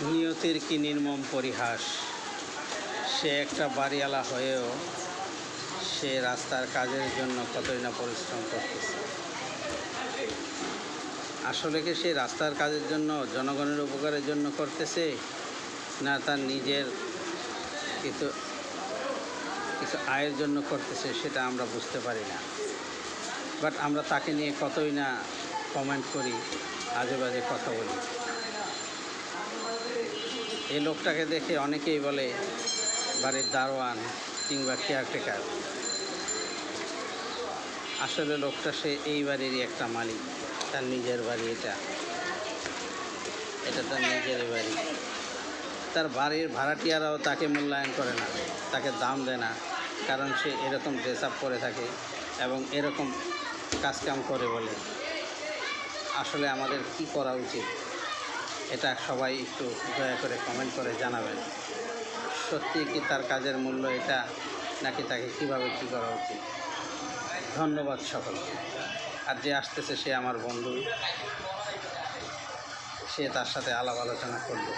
নিয়তির কি নির্মম পরিহাস। সে একটা বাড়িওয়ালা হয়েও সে রাস্তার কাজের জন্য কতই না পরিশ্রম করতেছে। আসলে কি সে রাস্তার কাজের জন্য জনগণের উপকারের জন্য করতেছে, না তার নিজের কিছু কিছু আয়ের জন্য করতেছে, সেটা আমরা বুঝতে পারি না। বাট আমরা তাকে নিয়ে কতই না কমেন্ট করি, আজে বাজে কথা বলি। এই লোকটাকে দেখে অনেকেই বলে বাড়ির দারোয়ান কিংবা কেয়ারটেকার। আসলে লোকটা সে এই বাড়িরই একটা মালিক, তার নিজের বাড়ি। এটা তার নিজের বাড়ি। তার বাড়ির ভাড়াটিয়ারাও তাকে মূল্যায়ন করে না, তাকে দাম দেয় না, কারণ সে এরকম ড্রেস আপ করে থাকে এবং এরকম কাজকাম করে বলে। আসলে আমাদের কি করা উচিত, এটা সবাই একটু দয়া করে কমেন্ট করে জানাবেন। সত্যি কি তার কাজের মূল্য এটা, নাকি তাকে কীভাবে কী করা উচিত? ধন্যবাদ সকলকে। আর যে আসতেছে সে আমার বন্ধু, সে তার সাথে আলাপ আলোচনা করবে।